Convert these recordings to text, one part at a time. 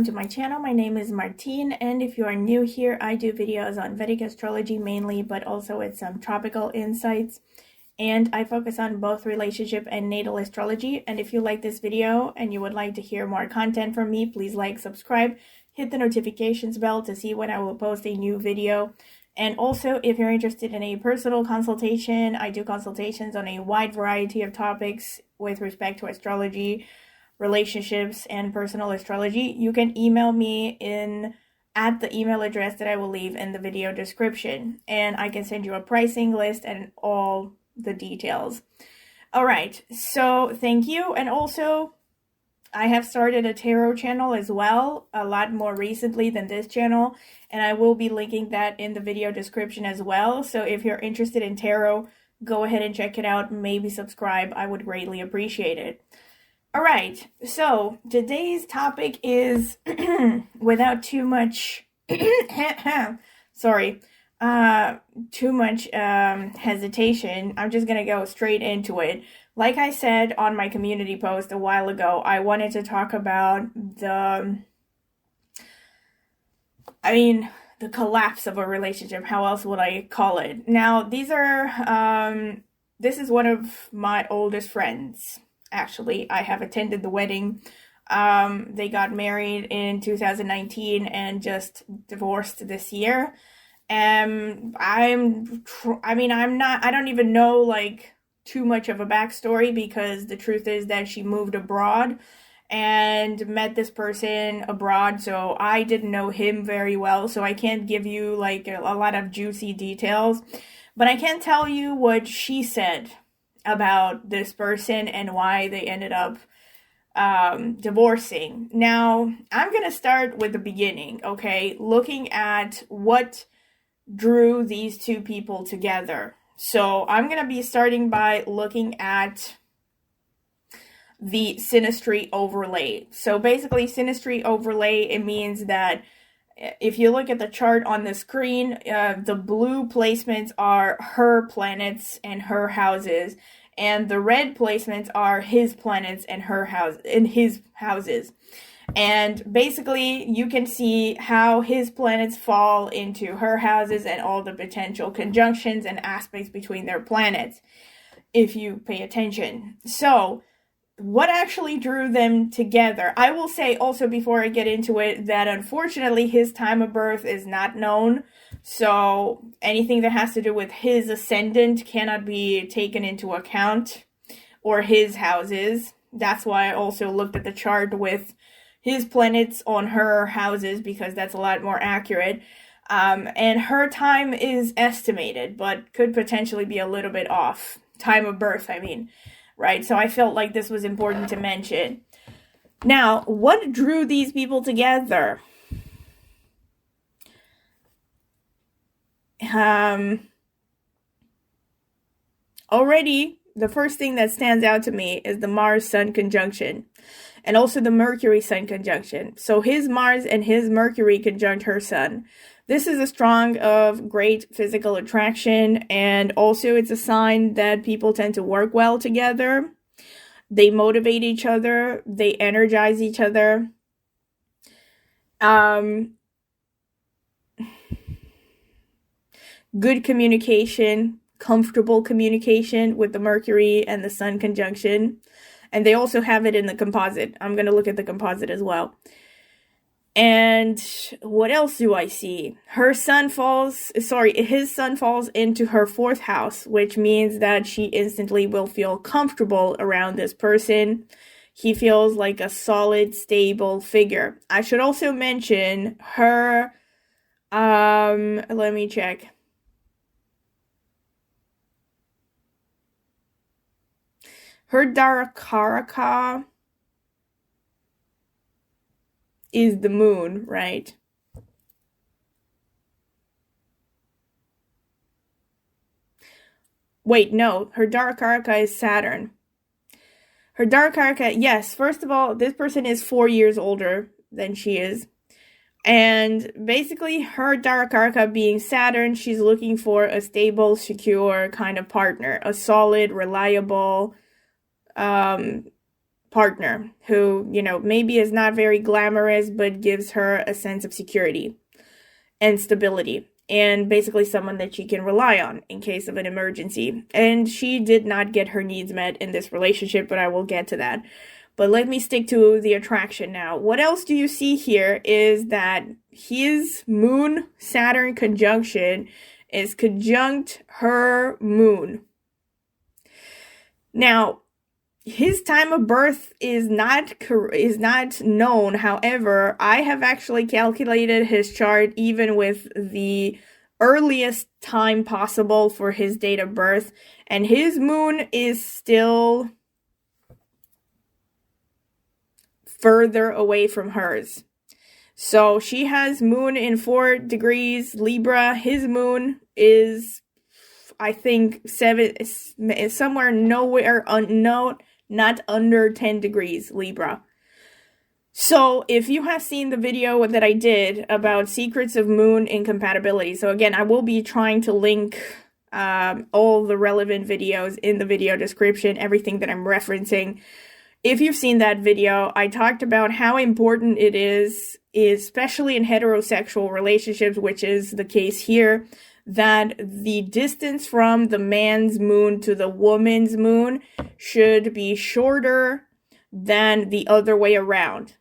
welcome to my channel. My name is Martine, and if you are new here, I do videos on Vedic astrology mainly, but also with some tropical insights. And I focus on both relationship and natal astrology. And if you like this video and you would like to hear more content from me, please like, subscribe, hit the notifications bell to see when I will post a new video. And also, if you're interested in a personal consultation, I do consultations on a wide variety of topics with respect to astrology, relationships, and personal astrology. You can email me at the email address that I will leave in the video description, and I can send you a pricing list and all the details. All right, so thank you. And also, I have started a tarot channel as well, a lot more recently than this channel, and I will be linking that in the video description as well. So if you're interested in tarot, go ahead and check it out. Maybe subscribe. I would greatly appreciate it. All right, so today's topic is, without too much, sorry, too much hesitation, I'm just going to go straight into it. Like I said on my community post a while ago, I wanted to talk about the collapse of a relationship. How else would I call it? Now, this is one of my oldest friends. Actually, I have attended the wedding. They got married in 2019 and just divorced this year. I don't even know like too much of a backstory, because the truth is that she moved abroad and met this person abroad, so I didn't know him very well, so I can't give you like a lot of juicy details, but I can tell you what she said about this person and why they ended up divorcing. Now, I'm going to start with the beginning, okay? Looking at what drew these two people together. So I'm going to be starting by looking at the Synastry overlay. So basically, Synastry overlay, it means that if you look at the chart on the screen, the blue placements are her planets and her houses, and the red placements are his planets and his houses. And basically, you can see how his planets fall into her houses and all the potential conjunctions and aspects between their planets, if you pay attention. So, what actually drew them together? I will say also, before I get into it, that unfortunately his time of birth is not known. So anything that has to do with his ascendant cannot be taken into account, or his houses. That's why I also looked at the chart with his planets on her houses, because that's a lot more accurate. And her time is estimated, but could potentially be a little bit off. Time of birth, I mean. Right, so I felt like this was important to mention. Now, what drew these people together? Already, the first thing that stands out to me is the Mars-Sun conjunction, and also the Mercury-Sun conjunction. So his Mars and his Mercury conjunct her Sun. This is a strong of great physical attraction, and also it's a sign that people tend to work well together. They motivate each other. They energize each other. Good communication, comfortable communication with the Mercury and the Sun conjunction. And they also have it in the composite. I'm going to look at the composite as well. And what else do I see? His sun falls into her fourth house, which means that she instantly will feel comfortable around this person. He feels like a solid, stable figure. I should also mention her, let me check. Her Darakaraka is the moon, right? Wait, no, her Darakaraka is Saturn. Her Darakaraka, yes, first of all, this person is 4 years older than she is. And basically, her Darakaraka being Saturn, she's looking for a stable, secure kind of partner. A solid, reliable partner who, maybe is not very glamorous, but gives her a sense of security and stability, and basically someone that she can rely on in case of an emergency. And she did not get her needs met in this relationship, but I will get to that. But let me stick to the attraction now. What else do you see here is that his Moon-Saturn conjunction is conjunct her moon. Now, his time of birth is not known. However, I have actually calculated his chart even with the earliest time possible for his date of birth, and his moon is still further away from hers. So she has moon in 4 degrees Libra. His moon is, I think, 7, somewhere nowhere, not under 10 degrees Libra. So if you have seen the video that I did about secrets of moon incompatibility, so again, I will be trying to link all the relevant videos in the video description, everything that I'm referencing. If you've seen that video, I talked about how important it is, especially in heterosexual relationships, which is the case here, that the distance from the man's moon to the woman's moon should be shorter than the other way around.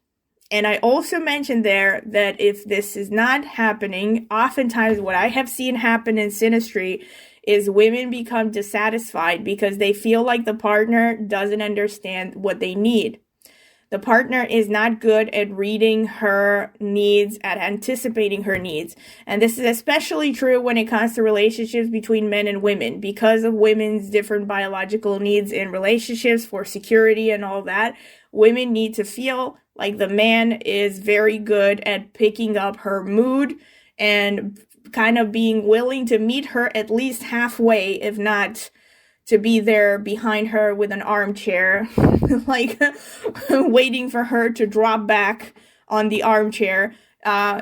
And I also mentioned there that if this is not happening, oftentimes what I have seen happen in Synastry is women become dissatisfied because they feel like the partner doesn't understand what they need. The partner is not good at reading her needs, at anticipating her needs. And this is especially true when it comes to relationships between men and women. Because of women's different biological needs in relationships for security and all that, women need to feel like the man is very good at picking up her mood and kind of being willing to meet her at least halfway, if not to be there behind her with an armchair, like waiting for her to drop back on the armchair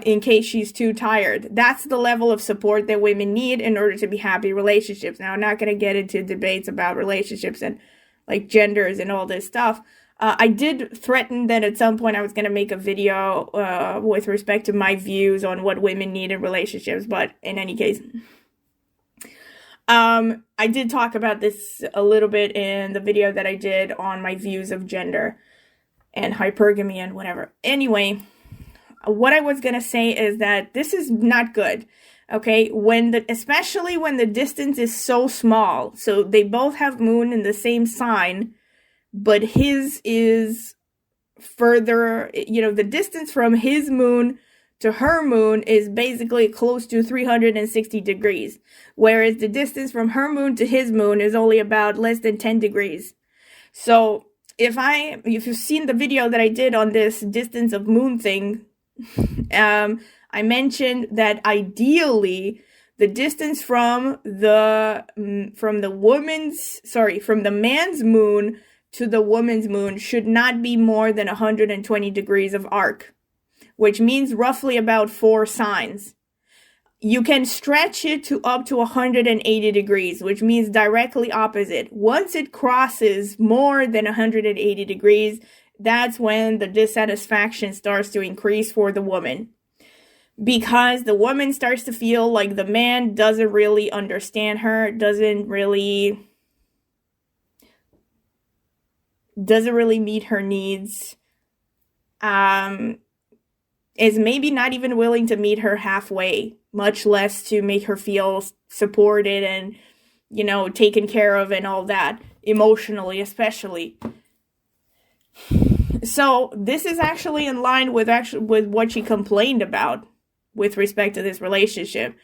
in case she's too tired. That's the level of support that women need in order to be happy relationships. Now, I'm not going to get into debates about relationships and like genders and all this stuff. I did threaten that at some point I was going to make a video with respect to my views on what women need in relationships, but in any case, I did talk about this a little bit in the video that I did on my views of gender and hypergamy and whatever. Anyway, what I was going to say is that this is not good. Okay, especially when the distance is so small. So they both have moon in the same sign, but his is further, the distance from his moon to her moon is basically close to 360 degrees, whereas the distance from her moon to his moon is only about less than 10 degrees. So if you've seen the video that I did on this distance of moon thing, I mentioned that ideally the distance from the man's moon to the woman's moon should not be more than 120 degrees of arc, which means roughly about 4 signs. You can stretch it to up to 180 degrees, which means directly opposite. Once it crosses more than 180 degrees, that's when the dissatisfaction starts to increase for the woman. Because the woman starts to feel like the man doesn't really understand her, doesn't really meet her needs, is maybe not even willing to meet her halfway, much less to make her feel supported and, taken care of and all that, emotionally especially. So this is actually in line with what she complained about with respect to this relationship.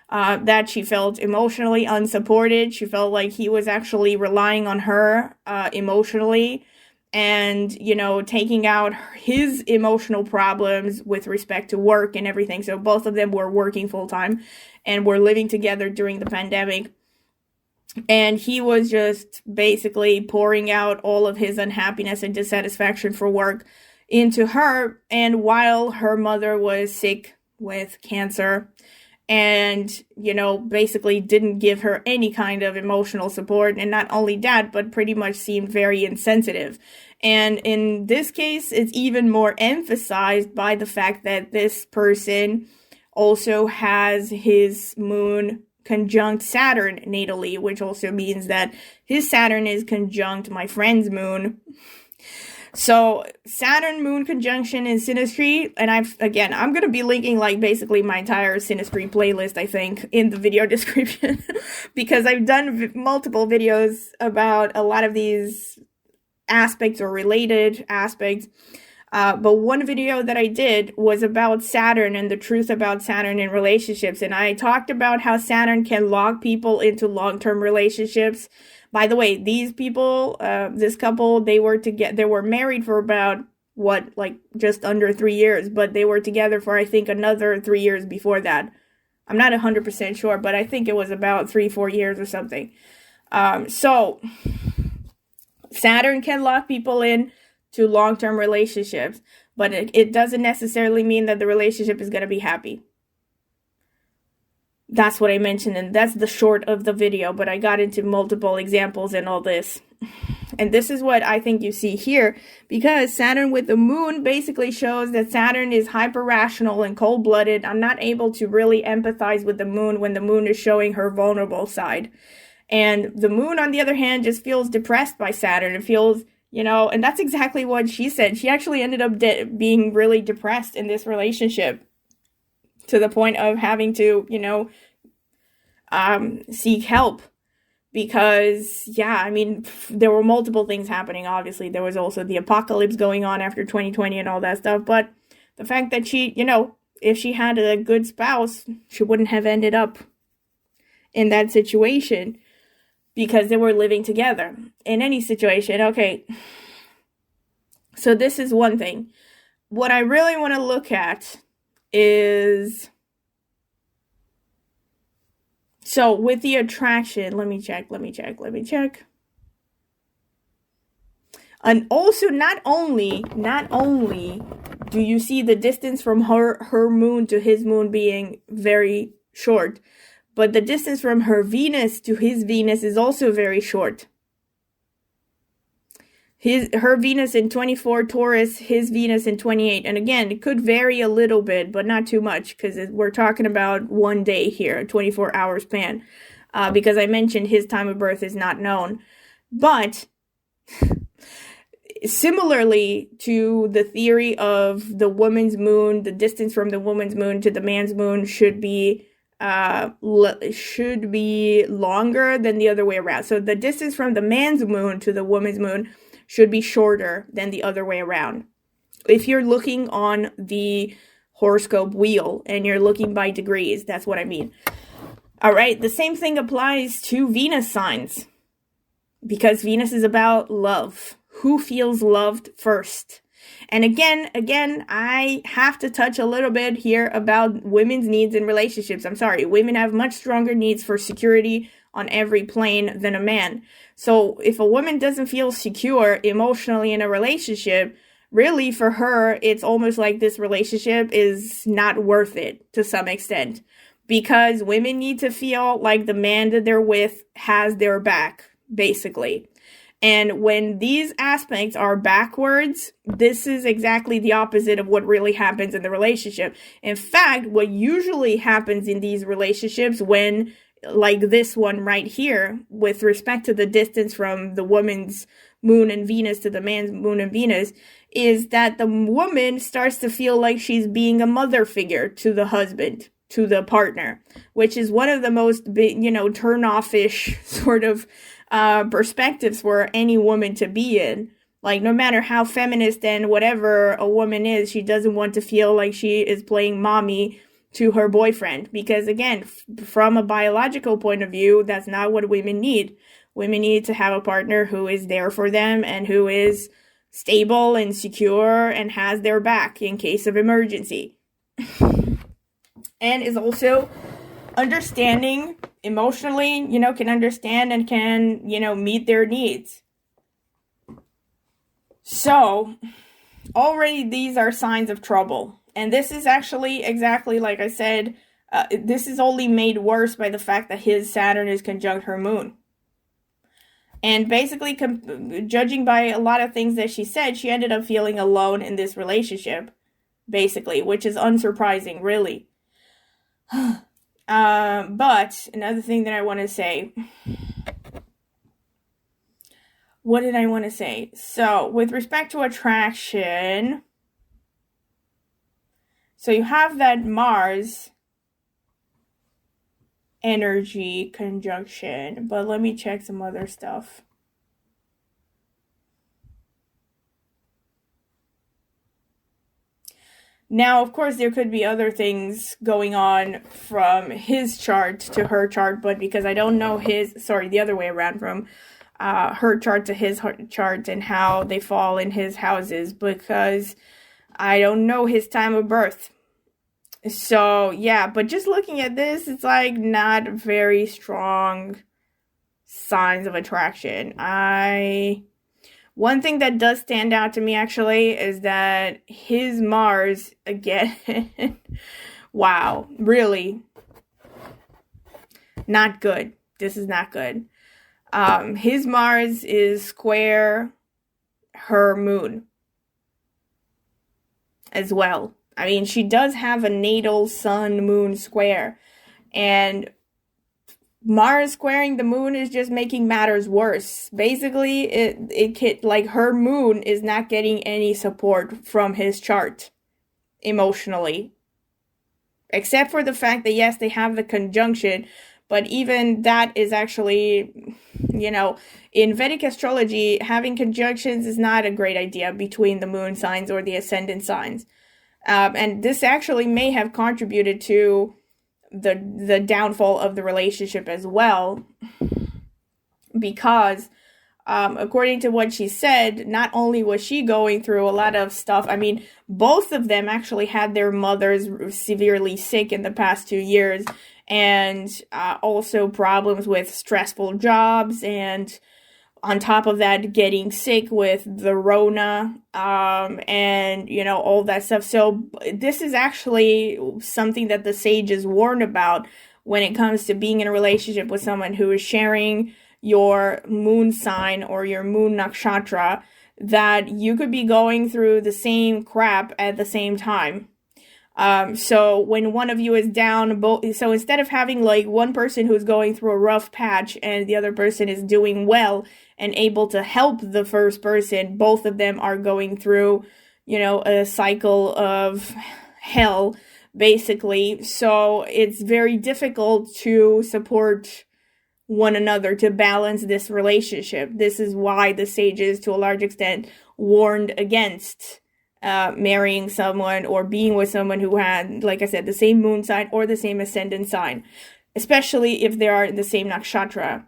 That she felt emotionally unsupported. She felt like he was actually relying on her emotionally and, taking out his emotional problems with respect to work and everything. So both of them were working full time and were living together during the pandemic. And he was just basically pouring out all of his unhappiness and dissatisfaction for work into her. And while her mother was sick with cancer, and, basically didn't give her any kind of emotional support. And not only that, but pretty much seemed very insensitive. And in this case, it's even more emphasized by the fact that this person also has his moon conjunct Saturn natally, which also means that his Saturn is conjunct my friend's moon. So Saturn moon conjunction in Synastry, and I'm going to be linking like basically my entire Synastry playlist, I think, in the video description, because I've done multiple videos about a lot of these aspects or related aspects. But one video that I did was about Saturn and the truth about Saturn in relationships. And I talked about how Saturn can lock people into long-term relationships. By the way, these people, this couple, they were married for about, just under 3 years. But they were together for, I think, another 3 years before that. I'm not 100% sure, but I think it was about 3-4 years or something. So Saturn can lock people in to long-term relationships, but it doesn't necessarily mean that the relationship is going to be happy. That's what I mentioned, and that's the short of the video, but I got into multiple examples and all this. And this is what I think you see here, because Saturn with the moon basically shows that Saturn is hyper-rational and cold-blooded. I'm not able to really empathize with the moon when the moon is showing her vulnerable side. And the moon, on the other hand, just feels depressed by Saturn. It feels, and that's exactly what she said. She actually ended up being really depressed in this relationship to the point of having to, seek help. Because, there were multiple things happening, obviously. There was also the apocalypse going on after 2020 and all that stuff. But the fact that she, if she had a good spouse, she wouldn't have ended up in that situation, because they were living together in any situation. Okay, so this is one thing. What I really want to look at is, so with the attraction, let me check. And also, not only do you see the distance from her moon to his moon being very short, but the distance from her Venus to his Venus is also very short. Her Venus in 24 Taurus, his Venus in 28. And again, it could vary a little bit, but not too much, because we're talking about one day here, a 24-hour span. Because I mentioned his time of birth is not known. But similarly to the theory of the woman's moon, the distance from the woman's moon to the man's moon should be longer than the other way around. So the distance from the man's moon to the woman's moon should be shorter than the other way around. If you're looking on the horoscope wheel and you're looking by degrees, that's what I mean. All right, the same thing applies to Venus signs, because Venus is about love. Who feels loved first? And again, I have to touch a little bit here about women's needs in relationships. I'm sorry, women have much stronger needs for security on every plane than a man. So if a woman doesn't feel secure emotionally in a relationship, really for her, it's almost like this relationship is not worth it to some extent. Because women need to feel like the man that they're with has their back, basically. And when these aspects are backwards, this is exactly the opposite of what really happens in the relationship. In fact, what usually happens in these relationships when, like this one right here, with respect to the distance from the woman's moon and Venus to the man's moon and Venus, is that the woman starts to feel like she's being a mother figure to the husband, to the partner, which is one of the most, turn-off-ish sort of perspectives for any woman to be in. Like, no matter how feminist and whatever a woman is, she doesn't want to feel like she is playing mommy to her boyfriend. Because again, from a biological point of view, that's not what women need. Women need to have a partner who is there for them and who is stable and secure and has their back in case of emergency. And is also understanding emotionally, can understand and can, meet their needs. So, already these are signs of trouble. And this is actually exactly like I said, this is only made worse by the fact that his Saturn is conjunct her moon. And basically, judging by a lot of things that she said, she ended up feeling alone in this relationship, basically, which is unsurprising, really. But another thing that I want to say. What did I want to say? So, with respect to attraction, so you have that Mars energy conjunction, but let me check some other stuff. Now, of course, there could be other things going on from his chart to her chart, but because I don't know the other way around, from her chart to his chart and how they fall in his houses, because I don't know his time of birth. So, yeah, but just looking at this, it's like not very strong signs of attraction. One thing that does stand out to me, actually, is that his Mars, again, wow, really not good. This is not good. His Mars is square her moon as well. I mean, she does have a natal sun-moon square, and Mars squaring the moon is just making matters worse. Basically, her moon is not getting any support from his chart emotionally, except for the fact that, yes, they have the conjunction, but even that is actually, in Vedic astrology, having conjunctions is not a great idea between the moon signs or the ascendant signs. And this actually may have contributed to the downfall of the relationship as well, because according to what she said, not only was she going through a lot of stuff, I mean, both of them actually had their mothers severely sick in the past 2 years, and also problems with stressful jobs, and on top of that, getting sick with the Rona, and, all that stuff. So this is actually something that the sages warn about when it comes to being in a relationship with someone who is sharing your moon sign or your moon nakshatra, that you could be going through the same crap at the same time. So when one of you is down, so instead of having like one person who's going through a rough patch and the other person is doing well and able to help the first person, both of them are going through, a cycle of hell, basically. So it's very difficult to support one another, to balance this relationship. This is why the sages, to a large extent, warned against marrying someone or being with someone who had, like I said, the same moon sign or the same ascendant sign, especially if they are in the same nakshatra.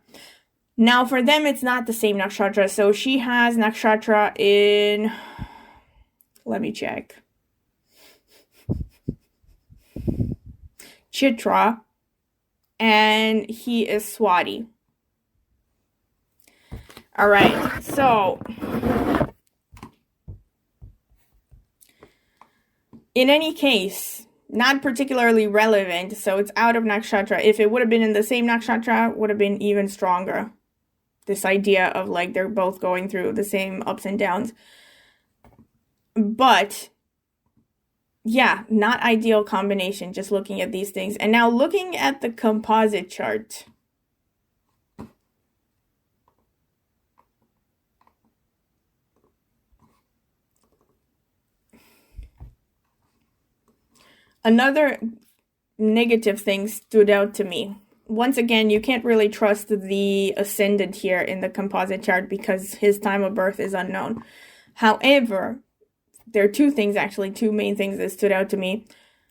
Now, for them, it's not the same nakshatra. So she has nakshatra in, let me check, Chitra, and he is Swati. All right, so in any case, not particularly relevant, so it's out of nakshatra. If it would have been in the same nakshatra, would have been even stronger. This idea of like they're both going through the same ups and downs. But yeah, not ideal combination, just looking at these things. And now looking at the composite chart. Another negative thing stood out to me. Once again, you can't really trust the ascendant here in the composite chart because his time of birth is unknown. However, there are two main things that stood out to me.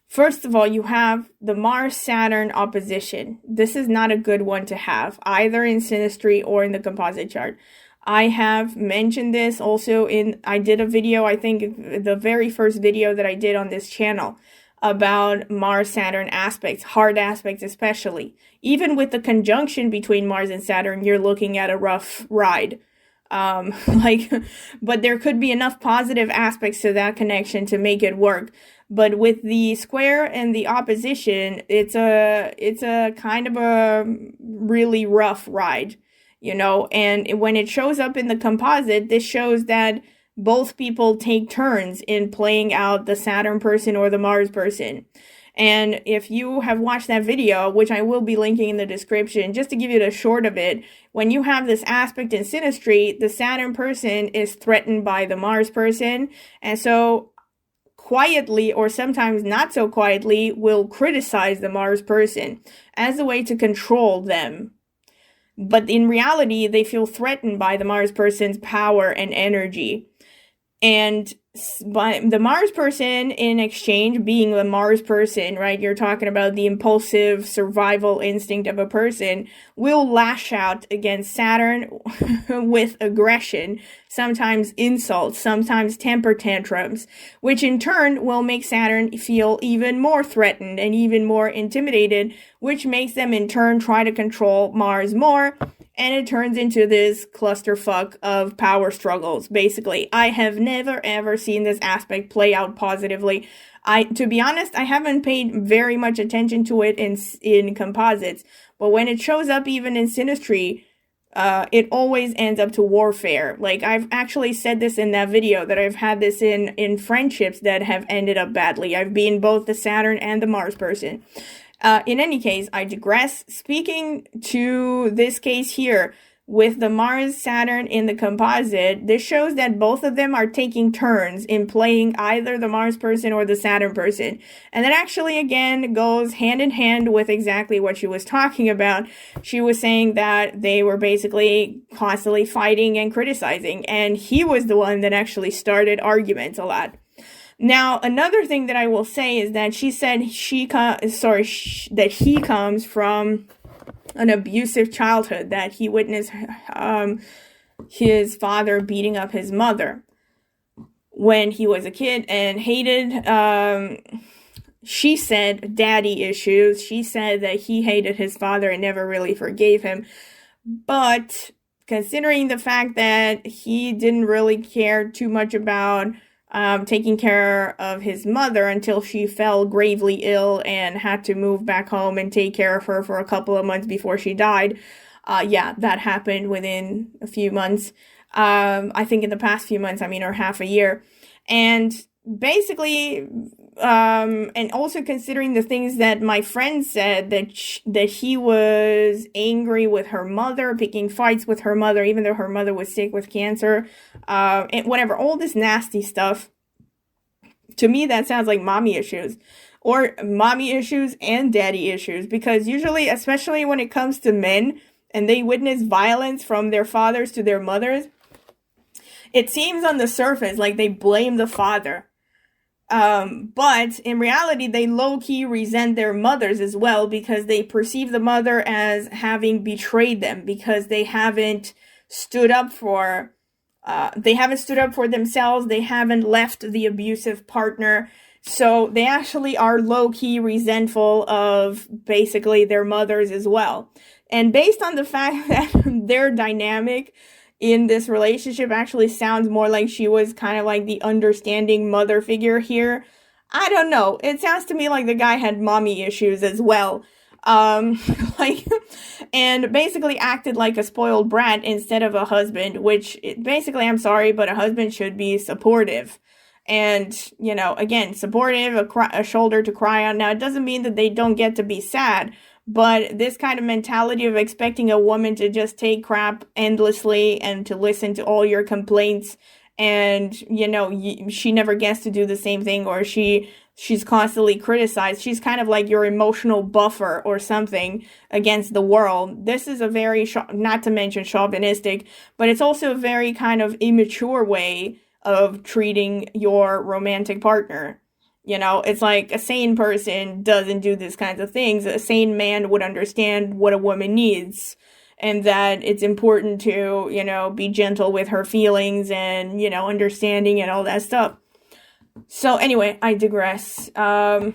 First of all, you have the Mars-Saturn opposition. This is not a good one to have, either in Synastry or in the composite chart. I have mentioned this also I did a video, I think the very first video that I did on this channel, about Mars-Saturn aspects, hard aspects especially. Even with the conjunction between Mars and Saturn, you're looking at a rough ride. But there could be enough positive aspects to that connection to make it work. But with the square and the opposition, it's a kind of a really rough ride, you know. And when it shows up in the composite, this shows that both people take turns in playing out the Saturn person or the Mars person. And if you have watched that video, which I will be linking in the description, just to give you the short of it, when you have this aspect in Synastry, the Saturn person is threatened by the Mars person, and so quietly, or sometimes not so quietly, will criticize the Mars person as a way to control them. But in reality, they feel threatened by the Mars person's power and energy. And by the Mars person, in exchange, being the Mars person, right? You're talking about the impulsive survival instinct of a person, will lash out against Saturn with aggression, sometimes insults, sometimes temper tantrums, which in turn will make Saturn feel even more threatened and even more intimidated, which makes them in turn try to control Mars more. And it turns into this clusterfuck of power struggles, basically. I have never ever seen this aspect play out positively. To be honest, I haven't paid very much attention to it in composites, but when it shows up even in Synastry, it always ends up to warfare. Like, I've actually said this in that video, that I've had this in friendships that have ended up badly. I've been both the Saturn and the Mars person. In any case, I digress. Speaking to this case here, with the Mars-Saturn in the composite, this shows that both of them are taking turns in playing either the Mars person or the Saturn person. And that actually, again, goes hand in hand with exactly what she was talking about. She was saying that they were basically constantly fighting and criticizing, and he was the one that actually started arguments a lot. Now, another thing that I will say is that she said that he comes from an abusive childhood, that he witnessed his father beating up his mother when he was a kid, and hated, she said, daddy issues. She said that he hated his father and never really forgave him. But considering the fact that he didn't really care too much about taking care of his mother until she fell gravely ill and had to move back home and take care of her for a couple of months before she died. Yeah, that happened within a few months. I think in the past few months, or half a year. And basically, and also considering the things that my friend said, that he was angry with her mother, picking fights with her mother, even though her mother was sick with cancer, and whatever, all this nasty stuff. To me, that sounds like mommy issues, or mommy issues and daddy issues, because usually, especially when it comes to men, and they witness violence from their fathers to their mothers, it seems on the surface like they blame the father. But in reality, they low-key resent their mothers as well, because they perceive the mother as having betrayed them, because they haven't stood up for themselves. They haven't left the abusive partner. So they actually are low-key resentful of basically their mothers as well. And based on the fact that their dynamic in this relationship actually sounds more like she was kind of like the understanding mother figure here, I don't know. It sounds to me like the guy had mommy issues as well. And basically acted like a spoiled brat instead of a husband, which basically, I'm sorry, but a husband should be supportive. And, again, supportive, a shoulder to cry on. Now, it doesn't mean that they don't get to be sad, but this kind of mentality of expecting a woman to just take crap endlessly and to listen to all your complaints, and, she never gets to do the same thing, or she's constantly criticized. She's kind of like your emotional buffer or something against the world. This is a very, not to mention chauvinistic, but it's also a very kind of immature way of treating your romantic partner. It's like a sane person doesn't do these kinds of things. A sane man would understand what a woman needs, and that it's important to, be gentle with her feelings and, understanding and all that stuff. So anyway, I digress. But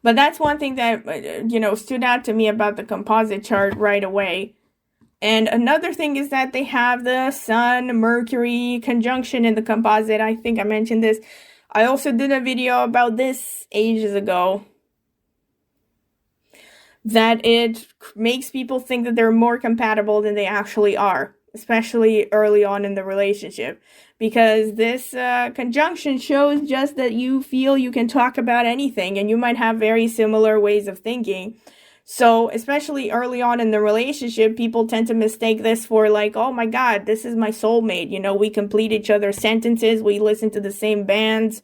that's one thing that, stood out to me about the composite chart right away. And another thing is that they have the Sun-Mercury conjunction in the composite. I think I mentioned this. I also did a video about this ages ago, that it makes people think that they're more compatible than they actually are, especially early on in the relationship, because this conjunction shows just that you feel you can talk about anything and you might have very similar ways of thinking. So especially early on in the relationship, people tend to mistake this for like, oh my God, this is my soulmate. You know, we complete each other's sentences. We listen to the same bands.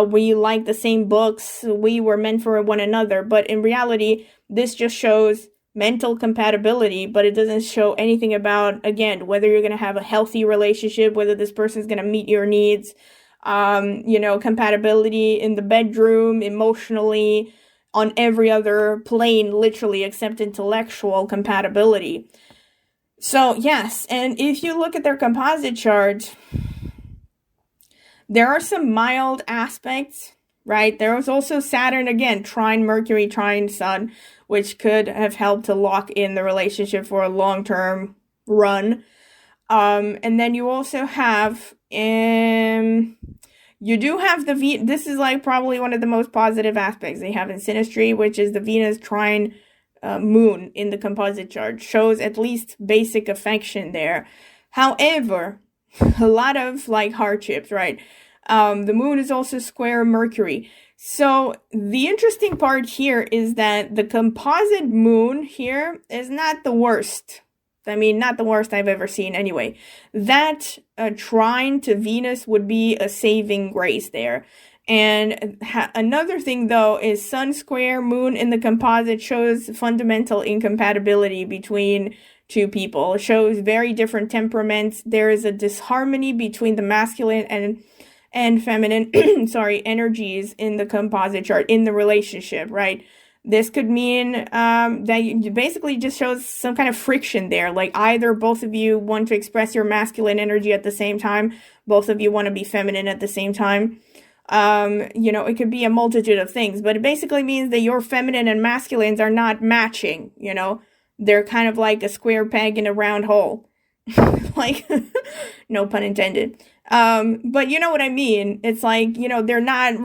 We like the same books. We were meant for one another. But in reality, this just shows mental compatibility, but it doesn't show anything about, again, whether you're going to have a healthy relationship, whether this person's going to meet your needs, compatibility in the bedroom, emotionally, on every other plane, literally, except intellectual compatibility. So, yes, and if you look at their composite chart, there are some mild aspects, right? There was also Saturn, again, trine Mercury, trine Sun, which could have helped to lock in the relationship for a long-term run. And then you also have, you do have this is like probably one of the most positive aspects they have in Synastry, which is the Venus trine moon in the composite chart. Shows at least basic affection there. However, a lot of like hardships, right? The moon is also square Mercury. So the interesting part here is that the composite moon here is not the worst. I mean, not the worst I've ever seen anyway. That trine to Venus would be a saving grace there. And another thing, though, is Sun square moon in the composite shows fundamental incompatibility between two people. It shows very different temperaments. There is a disharmony between the masculine and feminine energies in the composite chart, in the relationship, right? This could mean that you basically just shows some kind of friction there. Like either both of you want to express your masculine energy at the same time, both of you want to be feminine at the same time. It could be a multitude of things, but it basically means that your feminine and masculines are not matching, They're kind of like a square peg in a round hole. Like, no pun intended. But you know what I mean? It's like, they're not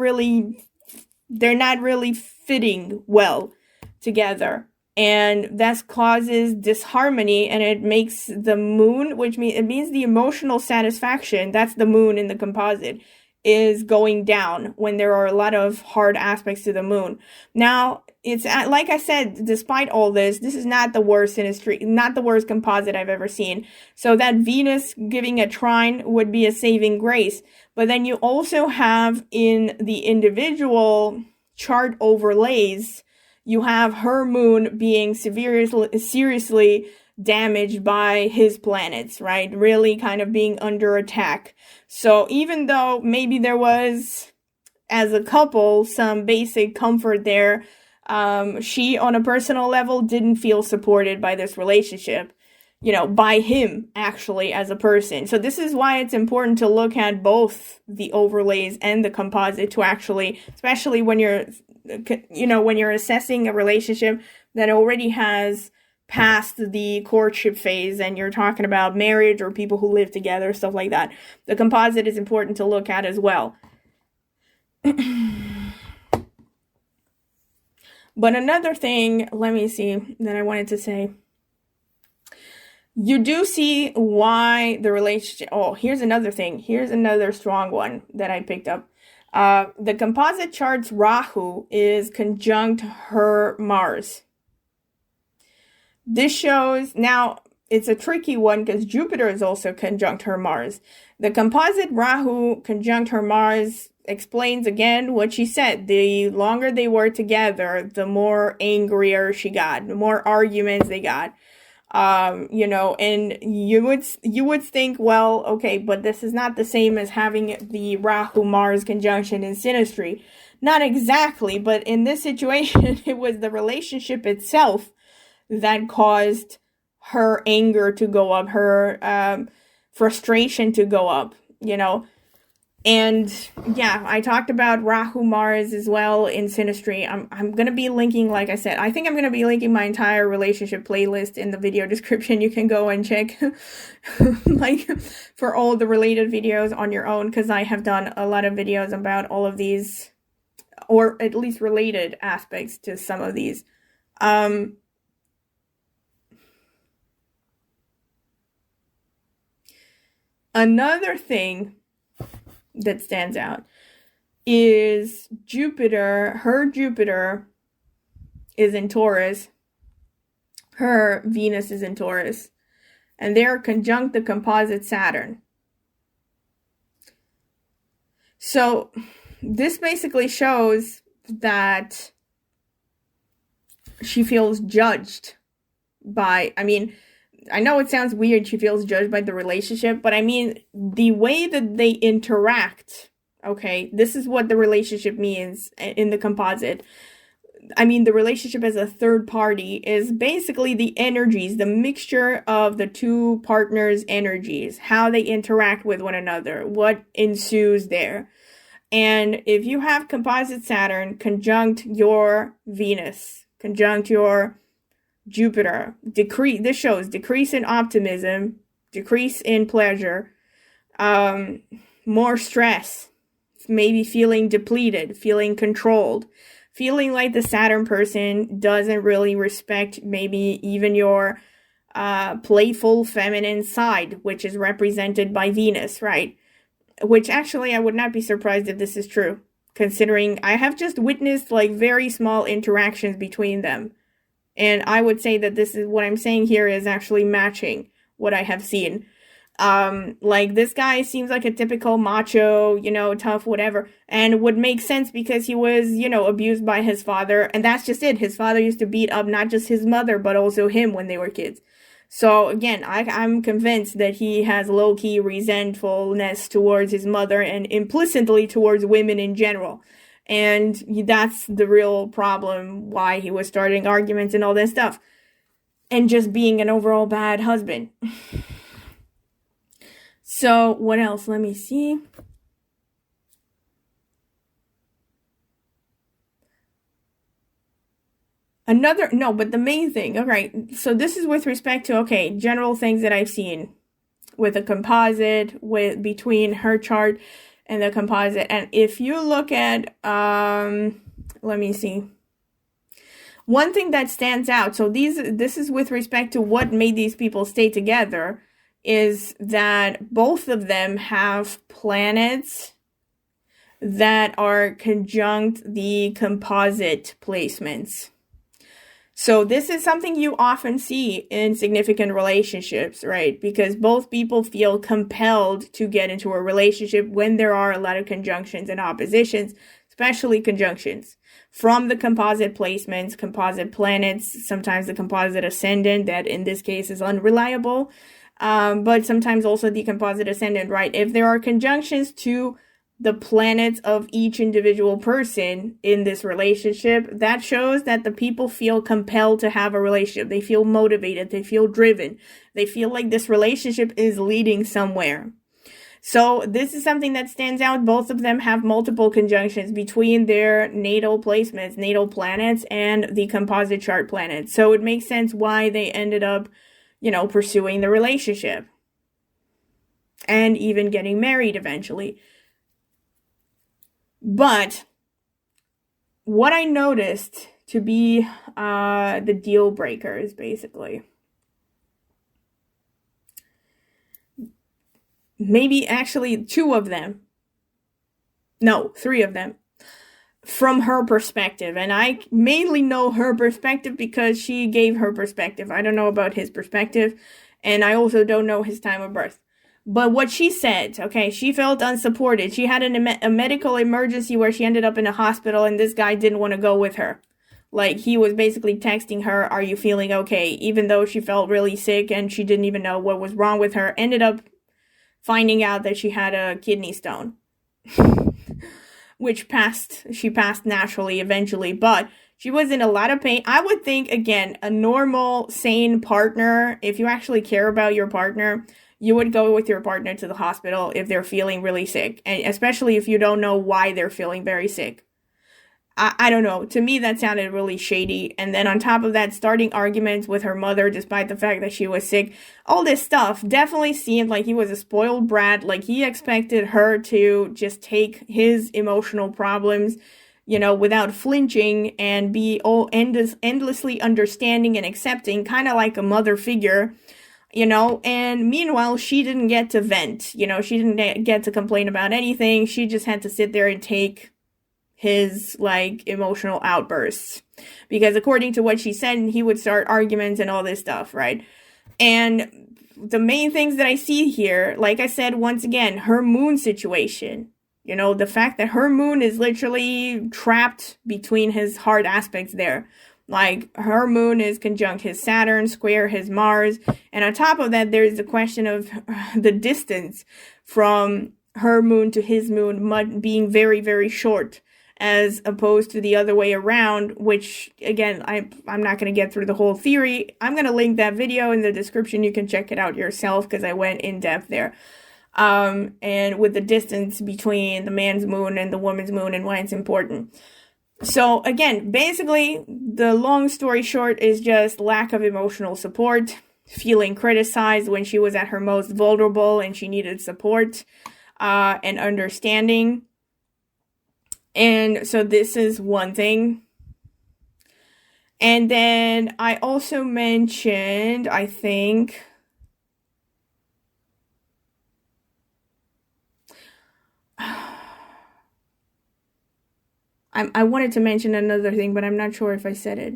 really fitting well together. And that causes disharmony, and it makes the moon, which means the emotional satisfaction, that's the moon in the composite, is going down when there are a lot of hard aspects to the moon. Now, it's like I said, despite all this is not the worst Synastry, not the worst composite I've ever seen. So that Venus giving a trine would be a saving grace. But then you also have in the individual chart overlays, you have her moon being seriously damaged by his planets, right? Really kind of being under attack. So even though maybe there was, as a couple, some basic comfort there, she, on a personal level, didn't feel supported by this relationship, by him, actually, as a person. So this is why it's important to look at both the overlays and the composite to actually, especially when you're assessing a relationship that already has past the courtship phase and you're talking about marriage or people who live together, stuff like that. The composite is important to look at as well. But another thing, let me see, that I wanted to say. You do see why the relationship... Oh, here's another thing. Here's another strong one that I picked up. The composite chart's Rahu is conjunct her Mars. This shows... Now, it's a tricky one because Jupiter is also conjunct her Mars. The composite Rahu conjunct her Mars explains again what she said. The longer they were together, the more angrier she got, the more arguments they got. And you would think, well, okay, but this is not the same as having the Rahu Mars conjunction in Synastry. Not exactly, but in this situation, it was the relationship itself that caused her anger to go up, her frustration to go up, And yeah, I talked about Rahu Mars as well in Synastry. I'm going to be linking, like I said, I think I'm going to be linking my entire relationship playlist in the video description. You can go and check like for all the related videos on your own, because I have done a lot of videos about all of these, or at least related aspects to some of these. Another thing that stands out is Jupiter. Her Jupiter is in Taurus. Her Venus is in Taurus. And they're conjunct the composite Saturn. So this basically shows that she feels judged by, I know it sounds weird, she feels judged by the relationship, but I mean, the way that they interact, okay, this is what the relationship means in the composite. I mean, the relationship as a third party is basically the energies, the mixture of the two partners' energies, how they interact with one another, what ensues there. And if you have composite Saturn conjunct your Venus, conjunct your Jupiter, this shows decrease in optimism, decrease in pleasure, more stress, maybe feeling depleted, feeling controlled, feeling like the Saturn person doesn't really respect maybe even your playful feminine side, which is represented by Venus, right? Which actually I would not be surprised if this is true, considering I have just witnessed like very small interactions between them. And I would say that this is what I'm saying here is actually matching what I have seen. Like this guy seems like a typical macho, tough, whatever, and would make sense because he was, abused by his father. And that's just it. His father used to beat up not just his mother, but also him when they were kids. So again, I'm convinced that he has low-key resentfulness towards his mother and implicitly towards women in general. And that's the real problem why he was starting arguments and all that stuff. And just being an overall bad husband. So, what else? Let me see. But the main thing, okay, so this is with respect to, general things that I've seen with a composite, between her chart and the composite. And if you look at, let me see. One thing that stands out, so this is with respect to what made these people stay together, is that both of them have planets that are conjunct the composite placements. So this is something you often see in significant relationships, right? Because both people feel compelled to get into a relationship when there are a lot of conjunctions and oppositions, especially conjunctions from the composite placements, composite planets, sometimes the composite ascendant, that in this case is unreliable, but sometimes also the composite ascendant, right? If there are conjunctions to the planets of each individual person in this relationship, that shows that the people feel compelled to have a relationship. They feel motivated. They feel driven. They feel like this relationship is leading somewhere. So this is something that stands out. Both of them have multiple conjunctions between their natal placements, natal planets, and the composite chart planets. So it makes sense why they ended up, pursuing the relationship. And even getting married eventually. But what I noticed to be the deal breakers, basically, maybe actually 2 of them, no, 3 of them, from her perspective. And I mainly know her perspective because she gave her perspective. I don't know about his perspective, and I also don't know his time of birth. But what she said, she felt unsupported. She had a medical emergency where she ended up in a hospital, and this guy didn't want to go with her. Like, he was basically texting her, "Are you feeling okay?" Even though she felt really sick and she didn't even know what was wrong with her. Ended up finding out that she had a kidney stone. Which she passed naturally eventually, but she was in a lot of pain. I would think, again, a normal, sane partner, if you actually care about your partner, you would go with your partner to the hospital if they're feeling really sick, and especially if you don't know why they're feeling very sick. I don't know. To me, that sounded really shady. And then on top of that, starting arguments with her mother, despite the fact that she was sick. All this stuff definitely seemed like he was a spoiled brat. Like he expected her to just take his emotional problems, without flinching and be endlessly understanding and accepting, kind of like a mother figure. And meanwhile, she didn't get to vent. She didn't get to complain about anything. She just had to sit there and take his emotional outbursts, because according to what she said, he would start arguments and all this stuff, right? And the main things that I see here, like I said, once again, her moon situation, the fact that her moon is literally trapped between his hard aspects there. Like her moon is conjunct his Saturn, square his Mars, and on top of that, there's the question of the distance from her moon to his moon being very, very short, as opposed to the other way around, which, again, I'm not going to get through the whole theory. I'm going to link that video in the description. You can check it out yourself, because I went in depth there. And with the distance between the man's moon and the woman's moon and why it's important. So, again, basically, the long story short is just lack of emotional support, feeling criticized when she was at her most vulnerable and she needed support, and understanding. And so this is one thing. And then I also mentioned, I think, I wanted to mention another thing, but I'm not sure if I said it.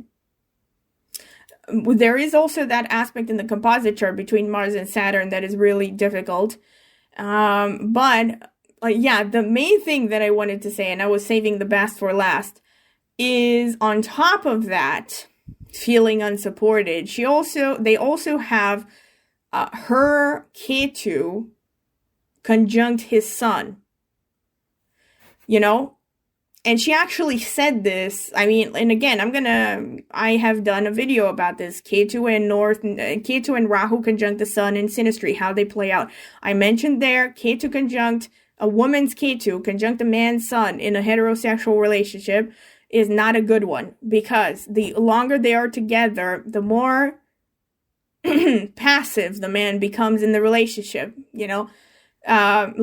There is also that aspect in the composite chart between Mars and Saturn that is really difficult. The main thing that I wanted to say, and I was saving the best for last, is on top of that, feeling unsupported, they also have her Ketu conjunct his sun, and she actually said this. I mean, and again, I have done a video about this, Ketu and Rahu conjunct the sun in Synastry, how they play out. I mentioned there, Ketu conjunct a woman's Ketu conjunct a man's sun in a heterosexual relationship is not a good one, because the longer they are together, the more passive the man becomes in the relationship,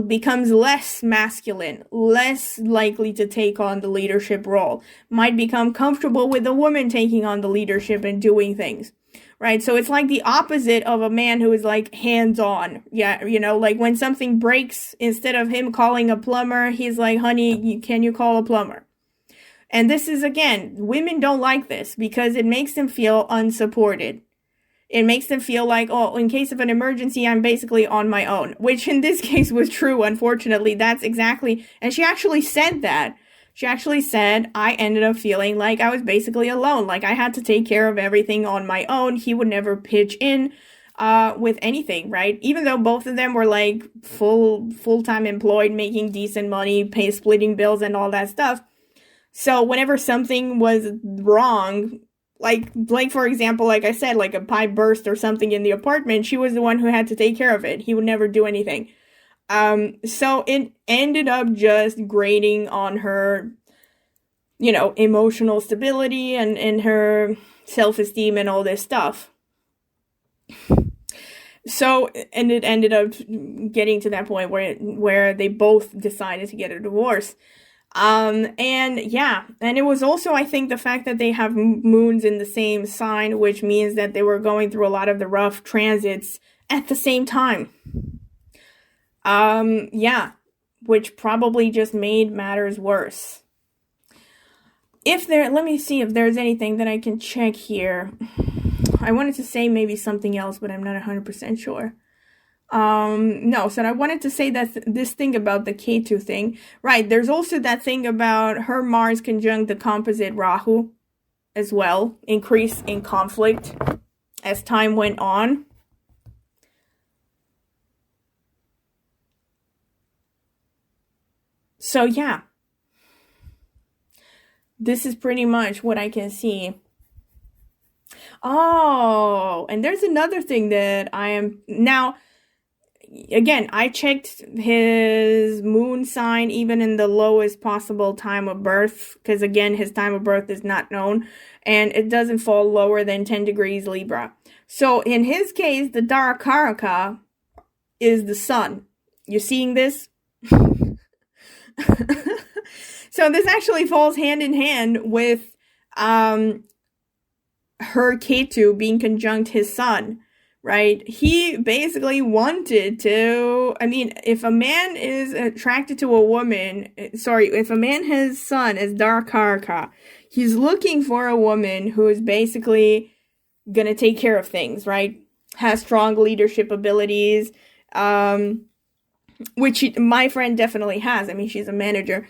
becomes less masculine, less likely to take on the leadership role, might become comfortable with the woman taking on the leadership and doing things. Right, so it's like the opposite of a man who is hands-on. Yeah, when something breaks, instead of him calling a plumber, he's like, honey, can you call a plumber? And this is, again, women don't like this because it makes them feel unsupported. It makes them feel like, oh, in case of an emergency, I'm basically on my own, which in this case was true, unfortunately. That's exactly, and she actually said that. She actually said, I ended up feeling like I was basically alone, like I had to take care of everything on my own. He would never pitch in with anything, right? Even though both of them were full-time employed, making decent money, splitting bills and all that stuff. So whenever something was wrong, like for example, like I said, like a pipe burst or something in the apartment, she was the one who had to take care of it. He would never do anything. So it ended up just grating on her, emotional stability and her self-esteem and all this stuff. So, and it ended up getting to that point where they both decided to get a divorce. And it was also, I think, the fact that they have moons in the same sign, which means that they were going through a lot of the rough transits at the same time. Which probably just made matters worse. Let me see if there's anything that I can check here. I wanted to say maybe something else, but I'm not 100% sure. No, so I wanted to say that this thing about the Ketu thing. Right, there's also that thing about her Mars conjunct the composite Rahu as well. Increase in conflict as time went on. So yeah, this is pretty much what I can see. Oh, and there's another thing that I am now. again, I checked his moon sign even in the lowest possible time of birth, because again, his time of birth is not known, and it doesn't fall lower than 10 degrees Libra. So in his case, the Darakaraka is the sun. You seeing this? So this actually falls hand in hand with her Ketu being conjunct his sun, right? He basically wanted to, I mean, if a man is attracted to a woman, if a man has sun as Darakaraka, he's looking for a woman who is basically gonna take care of things, right? Has strong leadership abilities, which my friend definitely has. I mean, she's a manager.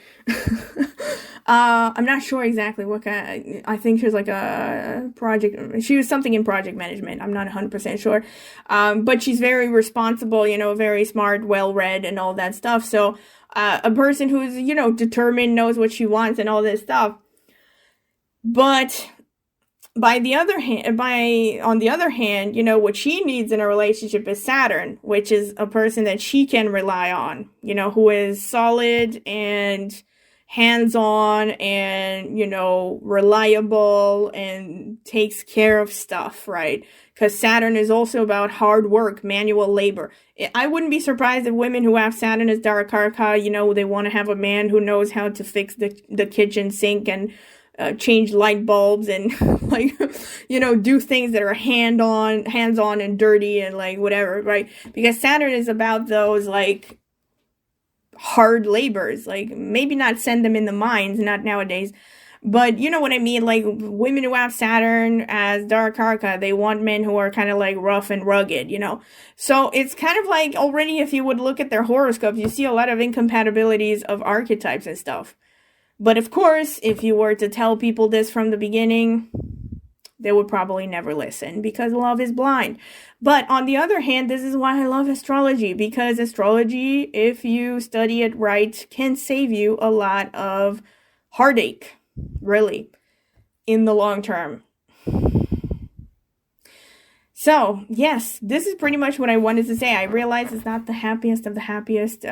I'm not sure exactly what kind. I think she was like a project. She was something in project management. I'm not 100% sure. But she's very responsible, very smart, well-read, and all that stuff. So, a person who's, determined, knows what she wants, and all this stuff. But on the other hand, what she needs in a relationship is Saturn, which is a person that she can rely on, who is solid and hands-on and, reliable and takes care of stuff, right? Because Saturn is also about hard work, manual labor. I wouldn't be surprised if women who have Saturn as Darakaraka, they want to have a man who knows how to fix the kitchen sink and change light bulbs and do things that are hands-on and dirty and whatever, right? Because Saturn is about those hard labors, maybe not send them in the mines, not nowadays, but you know what I mean, women who have Saturn as Darakaraka, they want men who are kind of rough and rugged, so it's kind of already, if you would look at their horoscopes, you see a lot of incompatibilities of archetypes and stuff. But of course, if you were to tell people this from the beginning, they would probably never listen because love is blind. But on the other hand, this is why I love astrology, because astrology, if you study it right, can save you a lot of heartache, really, in the long term. So, yes, this is pretty much what I wanted to say. I realize it's not the happiest of the happiest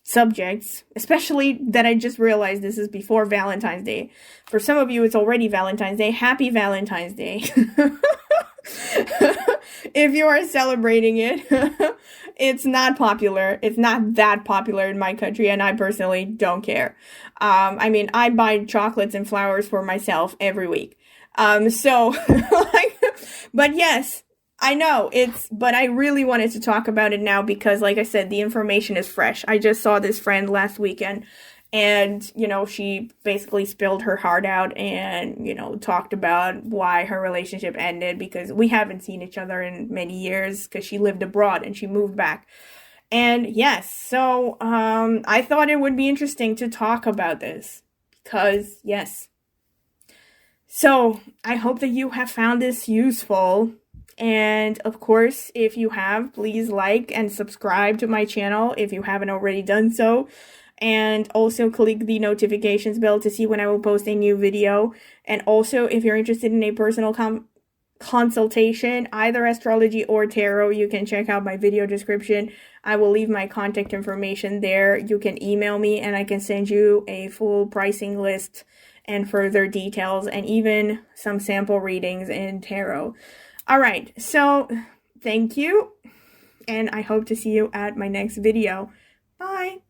subjects, especially that I just realized this is before Valentine's Day. For some of you, it's already Valentine's Day. Happy Valentine's Day. If you are celebrating it, it's not popular. It's not that popular in my country, and I personally don't care. I mean, I buy chocolates and flowers for myself every week. But yes, I know but I really wanted to talk about it now because, like I said, the information is fresh. I just saw this friend last weekend and, she basically spilled her heart out and, talked about why her relationship ended because we haven't seen each other in many years because she lived abroad and she moved back. And yes, so, I thought it would be interesting to talk about this because, yes. So, I hope that you have found this useful. And of course, if you have, please like and subscribe to my channel if you haven't already done so. And also click the notifications bell to see when I will post a new video. And also, if you're interested in a personal consultation, either astrology or tarot, you can check out my video description. I will leave my contact information there. You can email me and I can send you a full pricing list and further details and even some sample readings in tarot. All right, so thank you, and I hope to see you at my next video. Bye.